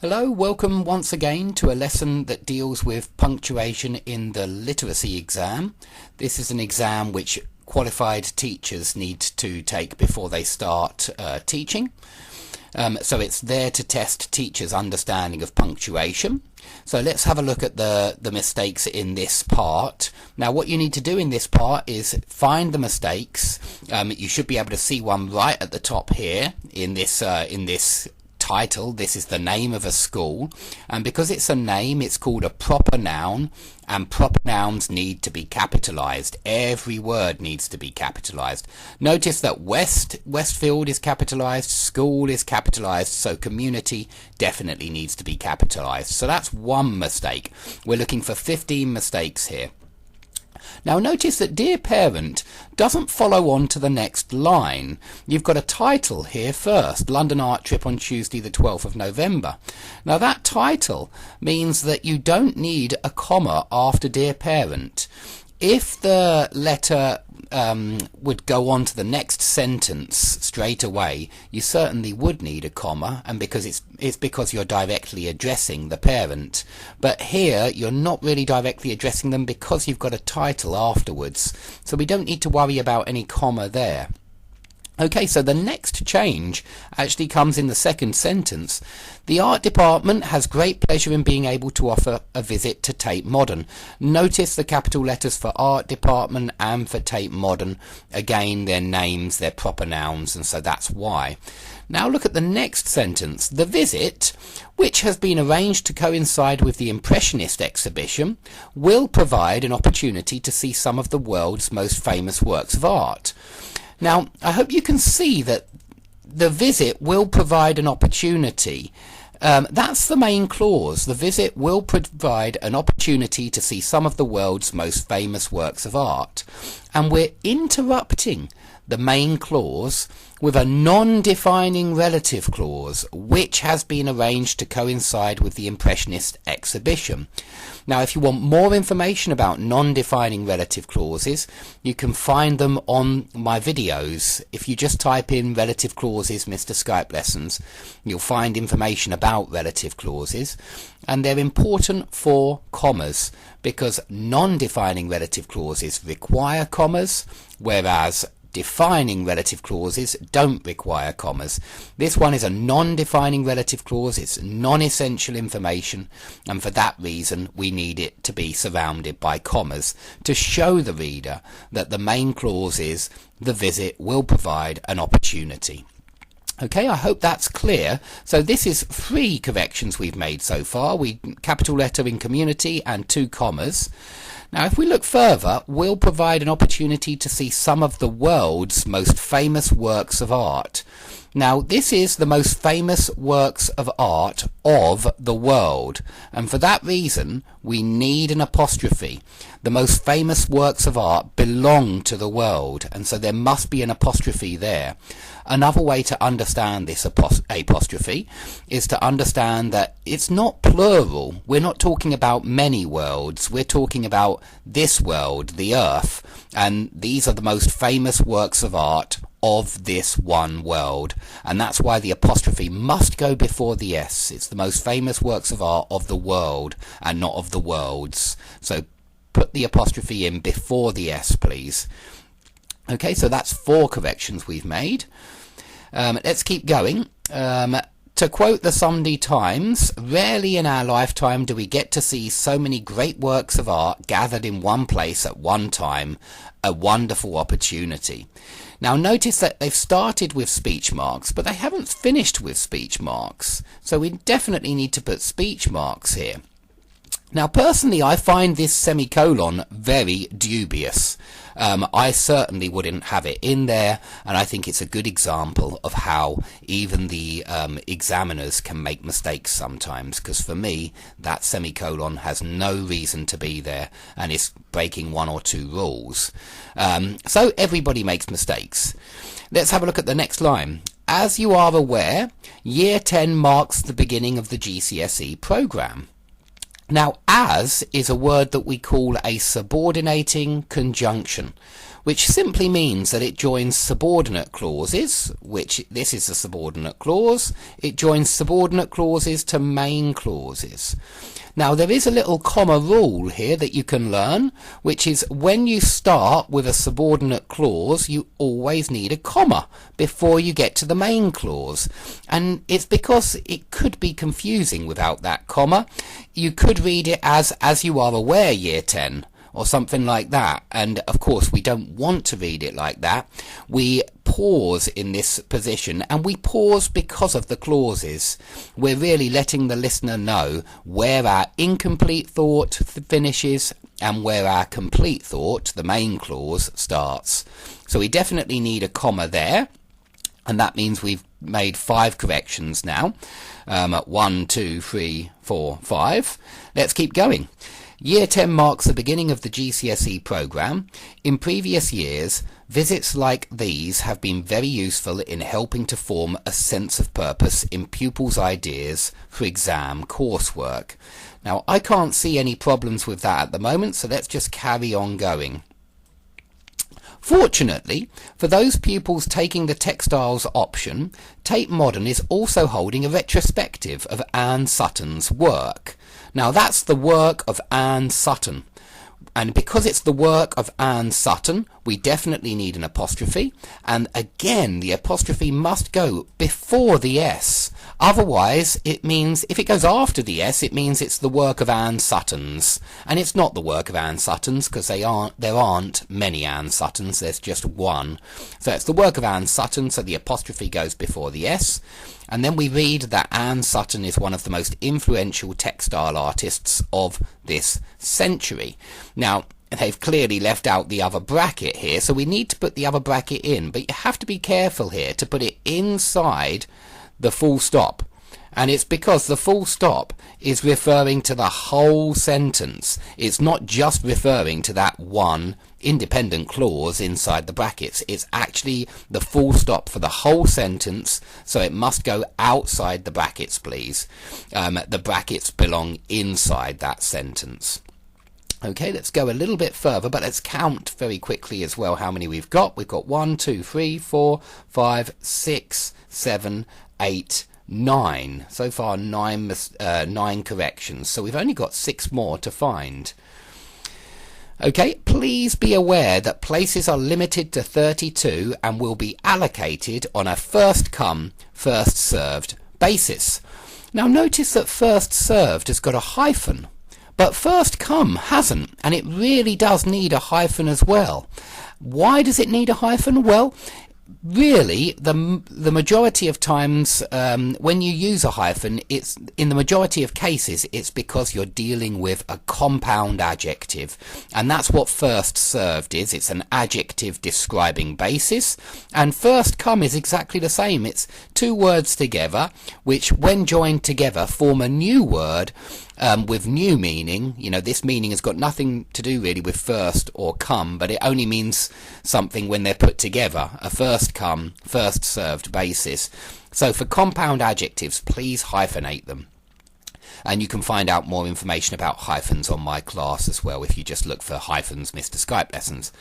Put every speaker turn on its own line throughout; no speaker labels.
Hello, welcome once again to a lesson that deals with punctuation in the literacy exam. This is an exam which qualified teachers need to take before they start teaching. So it's there to test teachers' understanding of punctuation. So let's have a look at the mistakes in this part. Now what you need to do in this part is find the mistakes. You should be able to see one right at the top here in this title. This is the name of a school, and because it's a name, it's called a proper noun, and proper nouns need to be capitalized. Every word needs to be capitalized. Notice that Westfield is capitalized, school is capitalized, so community definitely needs to be capitalized. So that's one mistake. We're looking for 15 mistakes here. Now notice that Dear Parent doesn't follow on to the next line. You've got a title here first, London Art Trip on Tuesday the 12th of November. Now that title means that you don't need a comma after Dear Parent. If the letter would go on to the next sentence straight away, you certainly would need a comma, and because it's because you're directly addressing the parent. But here you're not really directly addressing them because you've got a title afterwards, so we don't need to worry about any comma there. Okay, so the next change actually comes in the second sentence. The art department has great pleasure in being able to offer a visit to Tate Modern. Notice the capital letters for art department and for Tate Modern. Again, their names, they're proper nouns, and so that's why. Now look at the next sentence. The visit, which has been arranged to coincide with the Impressionist exhibition, will provide an opportunity to see some of the world's most famous works of art. Now, I hope you can see that the visit will provide an opportunity. That's the main clause. The visit will provide an opportunity to see some of the world's most famous works of art. And we're interrupting the main clause with a non-defining relative clause, which has been arranged to coincide with the Impressionist exhibition. Now, if you want more information about non-defining relative clauses, you can find them on my videos. If you just type in relative clauses Mr. Skype lessons, you'll find information about relative clauses, and they're important for commas because non-defining relative clauses require commas, whereas defining relative clauses don't require commas. This one is a non-defining relative clause. It's non-essential information, and for that reason we need it to be surrounded by commas to show the reader that the main clause is the visit will provide an opportunity. Okay, I hope that's clear. So this is 3 corrections we've made so far. Capital letter in community and 2 commas. Now if we look further, we'll provide an opportunity to see some of the world's most famous works of art. Now this is the most famous works of art of the world, and for that reason we need an apostrophe. The most famous works of art belong to the world, and so there must be an apostrophe there. Another way to understand this apostrophe is to understand that it's not plural. We're not talking about many worlds. We're talking about this world, the earth, and these are the most famous works of art of this one world, and that's why the apostrophe must go before the S. It's the most famous works of art of the world and not of the worlds. So put the apostrophe in before the S, please. Okay, so that's 4 corrections we've made. Let's keep going. To quote the Sunday Times, rarely in our lifetime do we get to see so many great works of art gathered in one place at one time. A wonderful opportunity. Now notice that they've started with speech marks, but they haven't finished with speech marks. So we definitely need to put speech marks here. Now personally I find this semicolon very dubious. I certainly wouldn't have it in there, and I think it's a good example of how even the examiners can make mistakes sometimes, because for me that semicolon has no reason to be there and is breaking 1 or 2 rules. So everybody makes mistakes. Let's have a look at the next line. As you are aware, Year 10 marks the beginning of the GCSE programme. Now, as is a word that we call a subordinating conjunction. which simply means that it joins subordinate clauses, which this is a subordinate clause. It joins subordinate clauses to main clauses. Now there is a little comma rule here that you can learn, which is when you start with a subordinate clause, you always need a comma before you get to the main clause. And it's because it could be confusing without that comma. You could read it as you are aware, year 10. Or something like that, and of course we don't want to read it like that. We pause in this position, and we pause because of the clauses. We're really letting the listener know where our incomplete thought finishes and where our complete thought, the main clause, starts. So we definitely need a comma there, and that means we've made 5 corrections now. 1, 2, 3, 4, 5. Let's keep going. Year 10 marks the beginning of the GCSE programme. In previous years, visits like these have been very useful in helping to form a sense of purpose in pupils' ideas for exam coursework. Now, I can't see any problems with that at the moment, so let's just carry on going. Fortunately, for those pupils taking the textiles option, Tate Modern is also holding a retrospective of Anne Sutton's work. Now that's the work of Anne Sutton, and because it's the work of Anne Sutton, we definitely need an apostrophe, and again the apostrophe must go before the S. Otherwise it means, if it goes after the S, it means it's the work of Anne Sutton's, and it's not the work of Anne Sutton's because there aren't many Anne Suttons, there's just one. So it's the work of Anne Sutton, so the apostrophe goes before the S. And then we read that Anne Sutton is one of the most influential textile artists of this century. Now, they've clearly left out the other bracket here, so we need to put the other bracket in, but you have to be careful here to put it inside the full stop. And it's because the full stop is referring to the whole sentence. It's not just referring to that one independent clause inside the brackets. It's actually the full stop for the whole sentence, so it must go outside the brackets, please. The brackets belong inside that sentence. Okay, let's go a little bit further, but let's count very quickly as well how many we've got. We've got 1, 2, 3, 4, 5, 6, 7, 8, 9. So far 9 corrections, so we've only got 6 more to find. Okay, please be aware that places are limited to 32 and will be allocated on a first come, first served basis. Now notice that first served has got a hyphen, but first come hasn't, and it really does need a hyphen as well. Why does it need a hyphen? Well, really, the majority of times when you use a hyphen, it's in the majority of cases it's because you're dealing with a compound adjective, and that's what first served is. It's an adjective describing basis, and first come is exactly the same. It's 2 words together which when joined together form a new word with new meaning. You know, this meaning has got nothing to do really with first or come, but it only means something when they're put together. A first come, first served basis. So for compound adjectives, please hyphenate them. And you can find out more information about hyphens on my class as well if you just look for hyphens Mr. Skype lessons.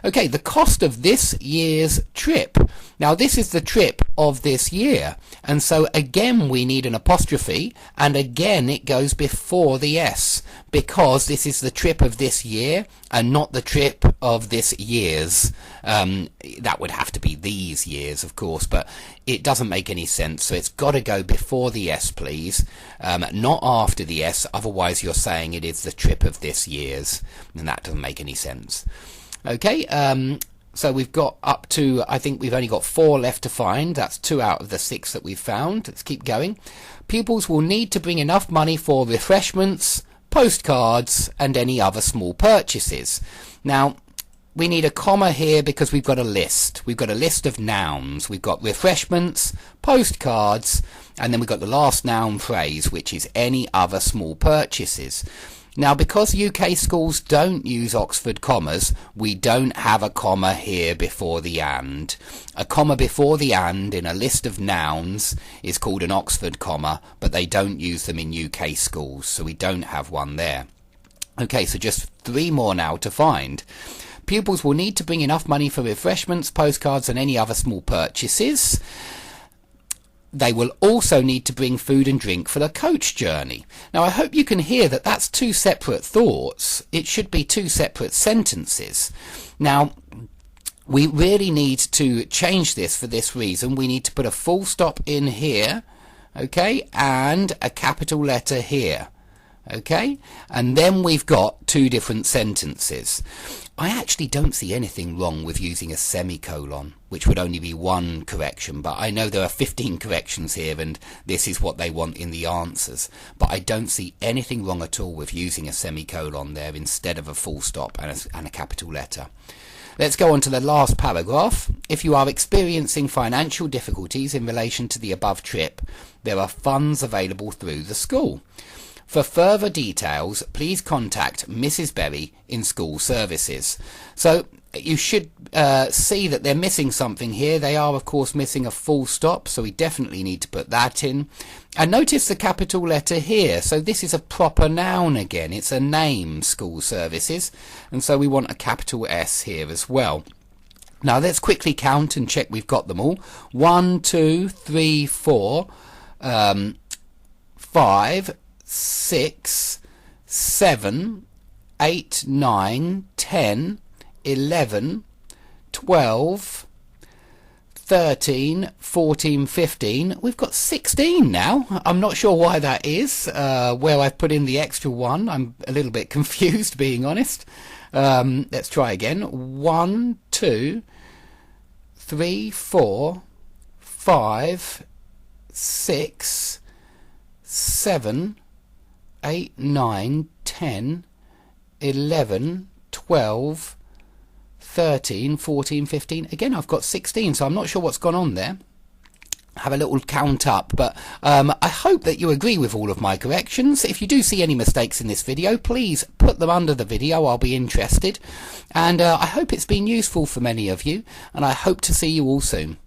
Okay, the cost of this year's trip. Now this is the trip of this year, and so again we need an apostrophe, and again it goes before the S, because this is the trip of this year and not the trip of this year's. That would have to be these years, of course, but it doesn't make any sense, so it's got to go before the S, please, not after the S, otherwise you're saying it is the trip of this year's, and that doesn't make any sense. Okay, so we've got up to, I think we've only got 4 left to find. That's 2 out of the 6 that we've found. Let's keep going. Pupils will need to bring enough money for refreshments, postcards, and any other small purchases. Now, we need a comma here because we've got a list. We've got a list of nouns. We've got refreshments, postcards, and then we've got the last noun phrase, which is any other small purchases. Now, because UK schools don't use Oxford commas, we don't have a comma here before the and. A comma before the and in a list of nouns is called an Oxford comma, but they don't use them in UK schools, so we don't have one there. Okay, so just 3 more now to find. Pupils will need to bring enough money for refreshments, postcards and any other small purchases. They will also need to bring food and drink for the coach journey. Now I hope you can hear that that's two separate thoughts. It should be two separate sentences. Now we really need to change this for this reason. We need to put a full stop in here, okay, and a capital letter here, okay, and then we've got two different sentences. I actually don't see anything wrong with using a semicolon, which would only be one correction, but I know there are 15 corrections here and this is what they want in the answers. But I don't see anything wrong at all with using a semicolon there instead of a full stop and a capital letter. Let's go on to the last paragraph. If you are experiencing financial difficulties in relation to the above trip, there are funds available through the school. For further details, please contact Mrs. Berry in school services. So you should see that they're missing something here. They are, of course, missing a full stop, so we definitely need to put that in. And notice the capital letter here. So this is a proper noun again. It's a name, school services. And so we want a capital S here as well. Now let's quickly count and check we've got them all. 1, 2, 3, 4, 5, 6, 7, 8, 9, 10, 11, 12, 13, 14, 15. We've got 16 now. I'm not sure why that is, where I've put in the extra one. I'm a little bit confused, being honest. Let's try again. 1, 2, 3, 4, 5, 6, 7, 8, 9, 10, 11, 12, 13, 14, 15. Again, I've got 16, so I'm not sure what's gone on there. Have a little count up, but I hope that you agree with all of my corrections. If you do see any mistakes in this video, please put them under the video. I'll be interested. And I hope it's been useful for many of you, and I hope to see you all soon.